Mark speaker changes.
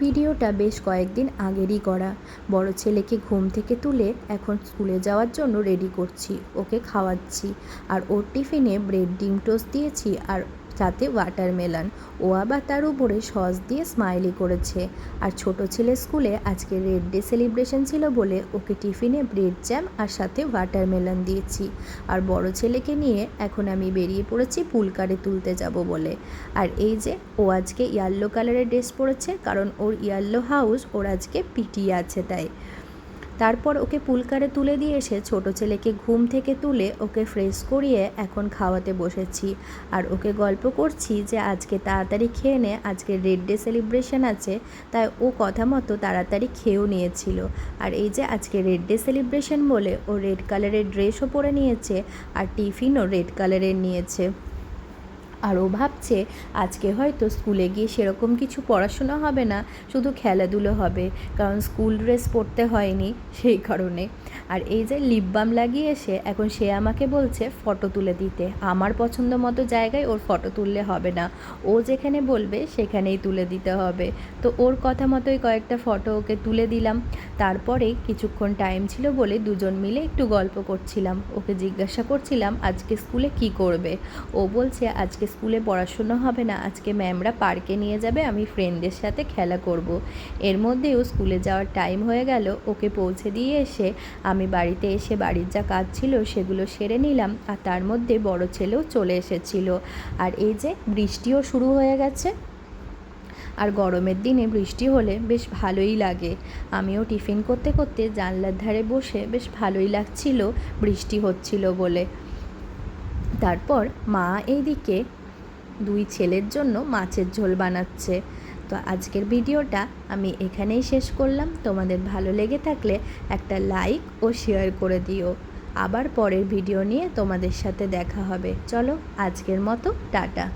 Speaker 1: ভিডিওটা বেশ কয়েকদিন আগেরই করা। বড় ছেলেকে ঘুম থেকে তুলে এখন স্কুলে যাওয়ার জন্য রেডি করছি, ওকে খাওয়াচ্ছি। আর ওর টিফিনে ব্রেড ডিম টোস্ট দিয়েছি আর সাথে ওয়াটারমেলন। ও আবার তার উপরে সস দিয়ে স্মাইলি করেছে। আর ছোট ছেলে স্কুলে আজকে রেড ডে সেলিব্রেশন ছিল বলে ওকে টিফিনে ব্রেড জ্যাম আর সাথে ওয়াটারমেলন দিয়েছি। আর বড় ছেলেকে নিয়ে এখন আমি বেরিয়ে পড়েছি পুলকারে তুলতে যাব বলে। আর এই যে ও আজকে ইয়েলো কালারের ড্রেস পরেছে, কারণ ওর ইয়েলো হাউস ওর আজকে পিটি আছে তাই। তারপর ওকে পুলকারে তুলে দিয়ে এসে ছোটো ছেলেকে ঘুম থেকে তুলে ওকে ফ্রেশ করিয়ে এখন খাওয়াতে বসেছি। আর ওকে গল্প করছি যে আজকে তাড়াতাড়ি খেয়ে নে, আজকে রেড ডে সেলিব্রেশন আছে। তাই ও কথা মতো তাড়াতাড়ি খেয়েও নিয়েছিল। আর এই যে আজকে রেড ডে সেলিব্রেশন বলে ও রেড কালারের ড্রেসও পরে নিয়েছে আর টিফিনও রেড কালারের নিয়েছে। আর ও ভাবছে আজকে হয়তো স্কুলে গিয়ে সেরকম কিছু পড়াশোনা হবে না, শুধু খেলাধুলো হবে, কারণ স্কুল ড্রেস পরতে হয়নি সেই কারণে। আর এই যে লিপ বাম লাগিয়ে এসে এখন সে আমাকে বলছে ফটো তুলে দিতে। আমার পছন্দ মতো জায়গায় ওর ফটো তুললে হবে না, ও যেখানে বলবে সেখানেই তুলে দিতে হবে। তো ওর কথা মতোই কয়েকটা ফটো ওকে তুলে দিলাম। তারপরে কিছুক্ষণ টাইম ছিল বলে দুজন মিলে একটু গল্প করছিলাম। ওকে জিজ্ঞাসা করছিলাম আজকে স্কুলে কি করবে। ও বলছে আজকে স্কুলে পড়াশুনো হবে না, আজকে ম্যামরা পার্কে নিয়ে যাবে, আমি ফ্রেন্ডদের সাথে খেলা করব। এর মধ্যেও স্কুলে যাওয়ার টাইম হয়ে গেল। ওকে পৌঁছে দিয়ে এসে আমি বাড়িতে এসে বাড়ির যা কাজ ছিল সেগুলো সেরে নিলাম। আর তার মধ্যে বড় ছেলেও চলে এসেছিল। আর এই যে বৃষ্টিও শুরু হয়ে গেছে। আর গরমের দিনে বৃষ্টি হলে বেশ ভালোই লাগে। আমিও টিফিন করতে করতে জানলার ধারে বসে বেশ ভালোই লাগছিল বৃষ্টি হচ্ছিল বলে। তারপর মা এইদিকে দুই ছেলের জন্য মাছের ঝোল বানাচ্ছে। তো আজকের ভিডিওটা আমি এখানেই শেষ করলাম। তোমাদের ভালো লেগে থাকলে একটা লাইক ও শেয়ার করে দিও। আবার পরের ভিডিও নিয়ে তোমাদের সাথে দেখা হবে। চলো আজকের মতো টাটা।